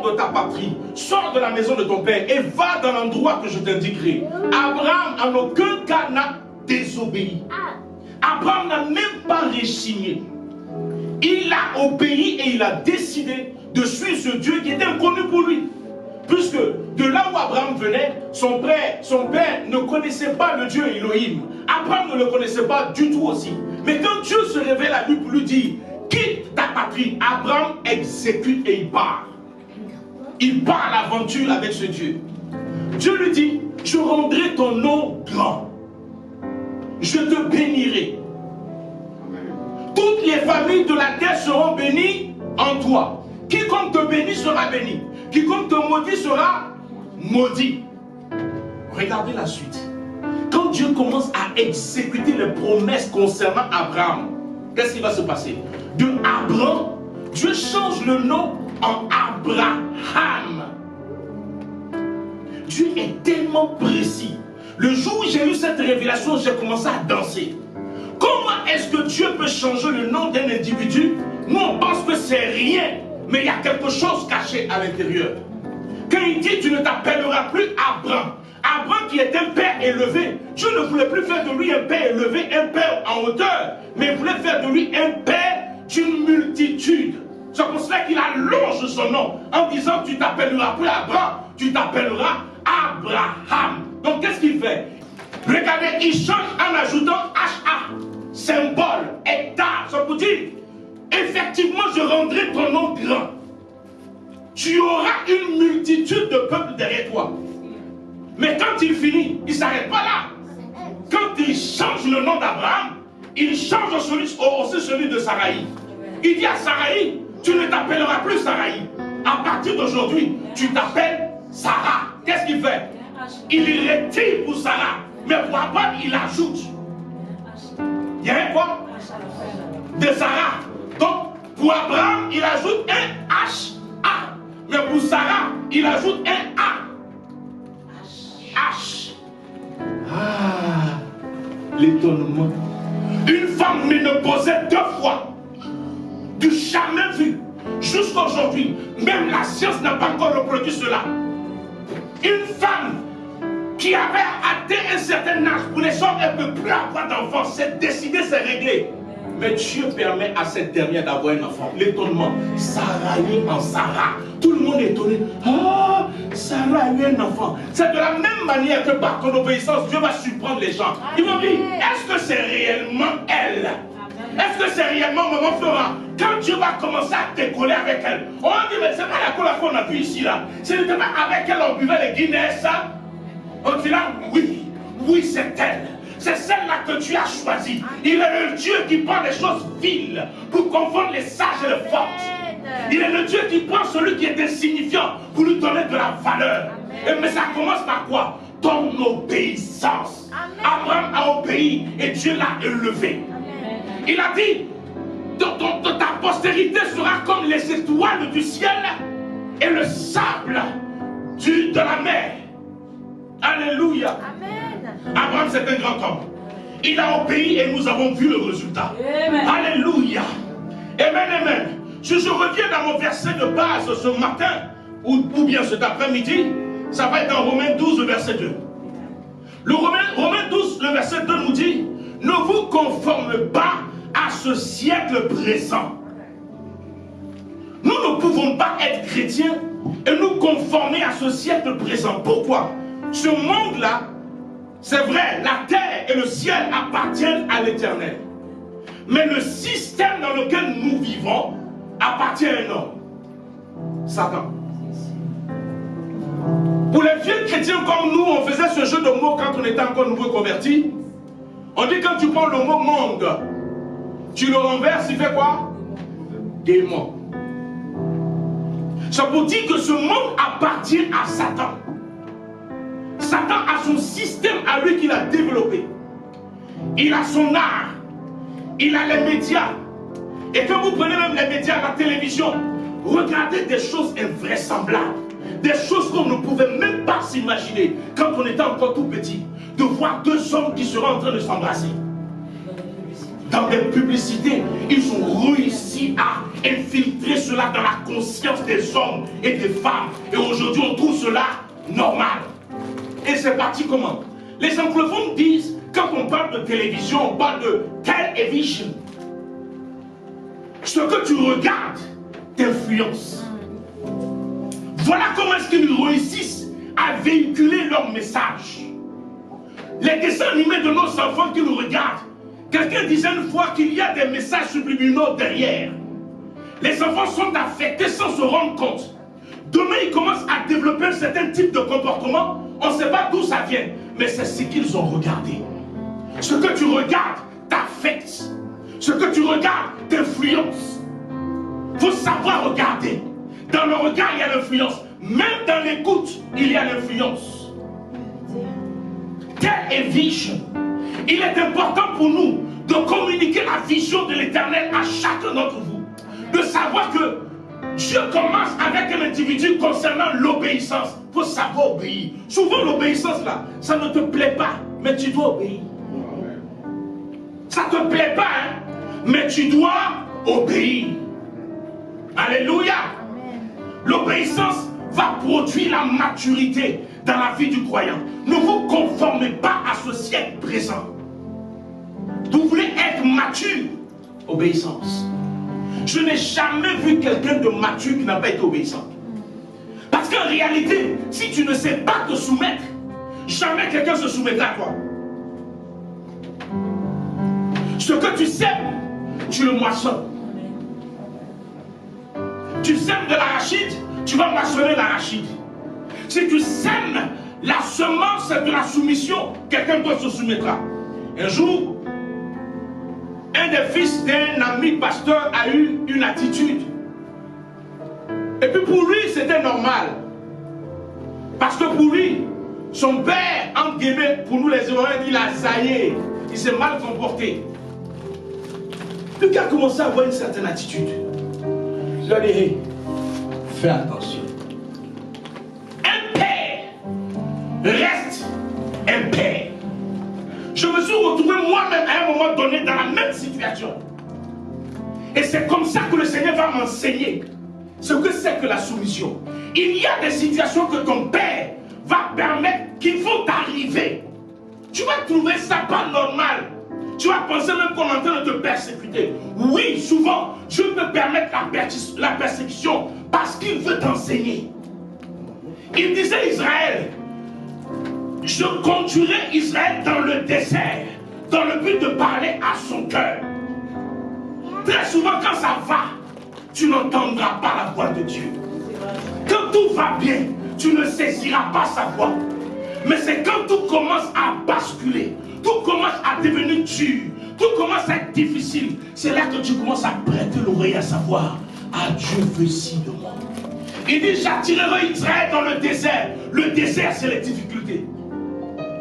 sors de ta patrie, sors de la maison de ton père et va dans l'endroit que je t'indiquerai. Abraham en aucun cas n'a désobéi. Abraham n'a même pas rechigné. Il a obéi et il a décidé de suivre ce Dieu qui était inconnu pour lui. Puisque de là où Abraham venait, son père ne connaissait pas le Dieu Elohim. Abraham ne le connaissait pas du tout aussi. Mais quand Dieu se révèle à lui pour lui dire, quitte ta patrie, Abraham exécute et il part. Il part à l'aventure avec ce Dieu. Dieu lui dit, je rendrai ton nom grand. Je te bénirai. Toutes les familles de la terre seront bénies en toi. Quiconque te bénit sera béni. Quiconque te maudit sera maudit. Regardez la suite. Quand Dieu commence à exécuter les promesses concernant Abraham, qu'est-ce qui va se passer? De Abraham, Dieu change le nom en Abraham. Dieu est tellement précis. Le jour où j'ai eu cette révélation, j'ai commencé à danser. Comment est-ce que Dieu peut changer le nom d'un individu? Nous, on pense que c'est rien, mais il y a quelque chose caché à l'intérieur. Quand il dit, tu ne t'appelleras plus Abraham. Abraham qui est un père élevé, Dieu ne voulait plus faire de lui un père élevé, un père en hauteur, mais il voulait faire de lui un père d'une multitude. C'est pour cela qu'il allonge son nom en disant, tu t'appelleras plus Abraham, tu t'appelleras Abraham. Donc qu'est-ce qu'il fait? Regardez, il change en ajoutant HA, symbole, hectare. Ça veut dire, effectivement, je rendrai ton nom grand. Tu auras une multitude de peuples derrière toi. Mais quand il finit, il ne s'arrête pas là. Quand il change le nom d'Abraham, il change aussi celui de Saraï. Il dit à Saraï, tu ne t'appelleras plus Saraï. À partir d'aujourd'hui, tu t'appelles Sarah. Qu'est-ce qu'il fait? Il retire pour Sarah. Mais pour Abraham, il ajoute. Il y a un quoi? De Sarah. Donc, pour Abraham, il ajoute un H. A. Mais pour Sarah, il ajoute un A. H. Ah, l'étonnement. Une femme ménopausée 2 fois. Du jamais vu. Jusqu'à aujourd'hui, même la science n'a pas encore reproduit cela. Une femme qui avait atteint un certain âge, pour les hommes, elle ne peut plus avoir d'enfant. C'est décidé, c'est réglé. Mais Dieu permet à cette dernière d'avoir un enfant. L'étonnement. Sarah est en Sarah. Tout le monde est étonné. Ah, Sarah a eu un enfant. C'est de la même manière que par ton obéissance, Dieu va surprendre les gens. Ils vont dire, est-ce que c'est réellement elle? Est-ce que c'est réellement maman Flora? Quand Dieu va commencer à décoller avec elle, on va dire, mais c'est pas la couleur qu'on a vue ici là. Ce n'était pas avec elle on buvait les Guinness. On dit là, oui, oui c'est elle. C'est celle-là que tu as choisie. Il est le Dieu qui prend les choses viles pour confondre les sages et les fortes. Il est le Dieu qui prend celui qui est insignifiant pour lui donner de la valeur. Mais ça commence par quoi? Ton obéissance. Abraham a obéi et Dieu l'a élevé. Il a dit, ta postérité sera comme les étoiles du ciel et le sable de la mer. Alléluia. Abraham, c'est un grand homme. Il a obéi et nous avons vu le résultat. Amen. Alléluia. Amen, amen. Si je reviens dans mon verset de base ce matin, ou bien cet après-midi, ça va être dans Romains 12, le verset 2. Le Romains 12, le verset 2 nous dit, ne vous conformez pas à ce siècle présent. Nous ne pouvons pas être chrétiens et nous conformer à ce siècle présent. Pourquoi? Ce monde-là, c'est vrai, la terre et le ciel appartiennent à l'Éternel. Mais le système dans lequel nous vivons appartient à un homme, Satan. Pour les vieux chrétiens comme nous, on faisait ce jeu de mots quand on était encore nouveau converti. On dit quand tu prends le mot monde, tu le renverses, il fait quoi? Démon. Ça pour dire que ce monde appartient à Satan. Satan a son système à lui qu'il a développé. Il a son art. Il a les médias. Et quand vous prenez même les médias, la télévision, regardez des choses invraisemblables. Des choses qu'on ne pouvait même pas s'imaginer quand on était encore tout petit. De voir 2 hommes qui seraient en train de s'embrasser. dans des publicités, ils ont réussi à infiltrer cela dans la conscience des hommes et des femmes. Et aujourd'hui, on trouve cela normal. Et c'est parti comment? Les anglophones disent, quand on parle de télévision, on parle de television. Ce que tu regardes t'influence. Voilà comment est-ce qu'ils réussissent à véhiculer leur message. Les dessins animés de nos enfants qui nous regardent, quelqu'un disait une fois qu'il y a des messages subliminaux derrière. Les enfants sont affectés sans se rendre compte. Demain, ils commencent à développer un certain type de comportement. On ne sait pas d'où ça vient, mais c'est ce qu'ils ont regardé. Ce que tu regardes t'affecte. Ce que tu regardes t'influence. Il faut savoir regarder. Dans le regard, il y a l'influence. Même dans l'écoute, il y a l'influence. Telle est vision. Il est important pour nous de communiquer la vision de l'Éternel à chacun d'entre vous. De savoir que Dieu commence avec un individu concernant l'obéissance. Il faut savoir obéir. Souvent l'obéissance là, ça ne te plaît pas, mais tu dois obéir. Ça ne te plaît pas, hein, mais tu dois obéir. Alléluia. L'obéissance va produire la maturité dans la vie du croyant. Ne vous conformez pas à ce siècle présent. Vous voulez être mature, obéissance. Je n'ai jamais vu quelqu'un de mature qui n'a pas été obéissant. Parce qu'en réalité, si tu ne sais pas te soumettre, jamais quelqu'un se soumettra à toi. Ce que tu sèmes, tu le moissonnes. Tu sèmes de l'arachide, tu vas moissonner l'arachide. Si tu sèmes la semence de la soumission, quelqu'un d'autre se soumettra. Un jour, un des fils d'un ami pasteur a eu une attitude. Et puis pour lui, c'était normal. Parce que pour lui, son père, entre guillemets, pour nous les Hébreux, il a zaillé. Il s'est mal comporté. Le gars a commencé à avoir une certaine attitude. Je lui ai dit, fais attention. Un père reste un père. Je me suis retrouvé moi-même à un moment donné dans la même situation. Et c'est comme ça que le Seigneur va m'enseigner ce que c'est que la soumission. Il y a des situations que ton père va permettre qui vont t'arriver. Tu vas trouver ça pas normal. Tu vas penser même qu'on est en train de te persécuter. Oui, souvent, Dieu peut permettre la persécution parce qu'il veut t'enseigner. Il disait à Israël, je conduirai Israël dans le désert, dans le but de parler à son cœur. Très souvent, quand ça va, tu n'entendras pas la voix de Dieu. Quand tout va bien, tu ne saisiras pas sa voix. Mais c'est quand tout commence à basculer, tout commence à devenir dur, tout commence à être difficile, c'est là que tu commences à prêter l'oreille à sa voix. Ah, Dieu veut ci de moi. Il dit, j'attirerai Israël dans le désert. Le désert, c'est les difficultés.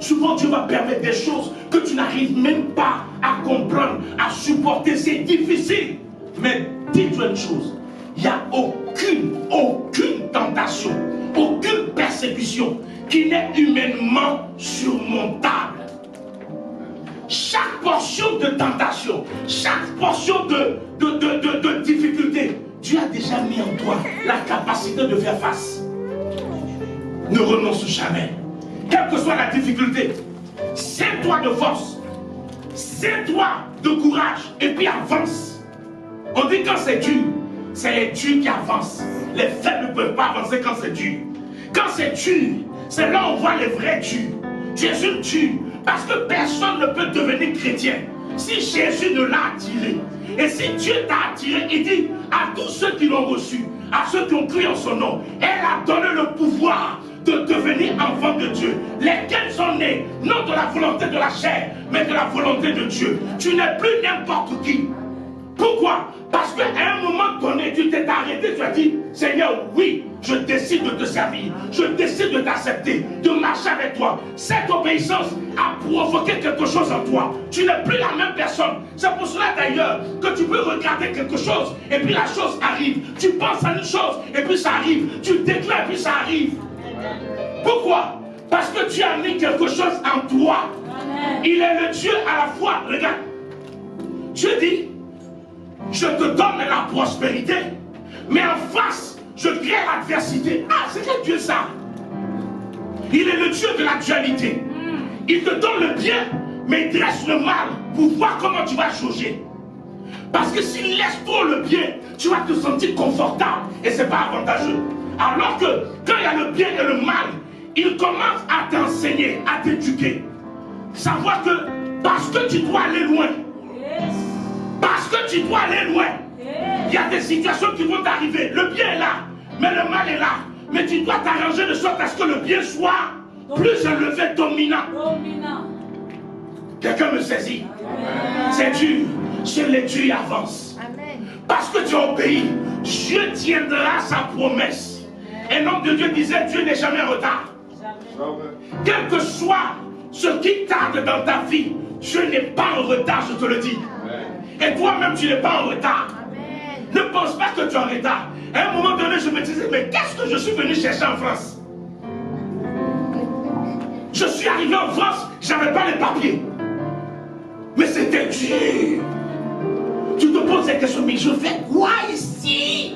Souvent, Dieu va permettre des choses que tu n'arrives même pas à comprendre, à supporter. C'est difficile. Mais dis-toi une chose, il n'y a aucune tentation, aucune persécution qui n'est humainement surmontable. Chaque portion de tentation, chaque portion de difficulté, Dieu a déjà mis en toi la capacité de faire face. Ne renonce jamais. Quelle que soit la difficulté, serre-toi de force, serre-toi de courage et puis avance. On dit quand c'est dur, c'est les durs qui avancent. Les faibles ne peuvent pas avancer quand c'est dur. Quand c'est dur, c'est là où on voit les vrais durs. Jésus tue parce que personne ne peut devenir chrétien si Jésus ne l'a attiré. Et si Dieu t'a attiré, il dit à tous ceux qui l'ont reçu, à ceux qui ont cru en son nom, elle a donné le pouvoir de devenir enfants de Dieu, lesquels sont nés non de la volonté de la chair, mais de la volonté de Dieu. Tu n'es plus n'importe qui. Pourquoi? Parce qu'à un moment donné, tu t'es arrêté, tu as dit, Seigneur, oui, je décide de te servir, je décide de t'accepter, de marcher avec toi. Cette obéissance a provoqué quelque chose en toi. Tu n'es plus la même personne. C'est pour cela d'ailleurs que tu peux regarder quelque chose et puis la chose arrive. Tu penses à une chose et puis ça arrive. Tu déclares et puis ça arrive. Pourquoi? Parce que tu as mis quelque chose en toi. Il est le Dieu à la fois, regarde, Dieu dit, je te donne la prospérité, mais en face, je crée l'adversité. Ah, c'est quel Dieu ça? Il est le Dieu de la dualité. Il te donne le bien, mais il dresse le mal pour voir comment tu vas jauger. Parce que s'il laisse trop le bien, tu vas te sentir confortable et ce n'est pas avantageux. Alors que quand il y a le bien et le mal, il commence à t'enseigner, à t'éduquer. Savoir que parce que tu dois aller loin, parce que tu dois aller loin, il y a des situations qui vont t'arriver. Le bien est là, mais le mal est là. Mais tu dois t'arranger de sorte à ce que le bien soit plus élevé, dominant. Quelqu'un me saisit. C'est dur. Sur les dieux avance. Parce que tu obéis, Dieu tiendra sa promesse. Un homme de Dieu disait, Dieu n'est jamais en retard. Quel que soit ce qui tarde dans ta vie, Dieu n'est pas en retard, je te le dis. Et toi-même, tu n'es pas en retard. Ne pense pas que tu es en retard. À un moment donné, je me disais, mais qu'est-ce que je suis venu chercher en France? Je suis arrivé en France, je n'avais pas les papiers. Mais c'était dur. Tu te poses cette question, mais je fais quoi ici?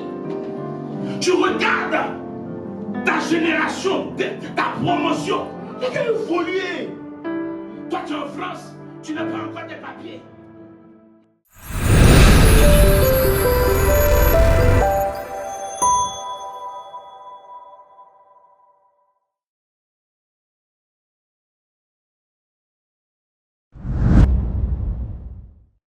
Tu regardes ta génération, ta promotion. Il a évolué. Toi, tu es en France, tu n'as pas encore des papiers.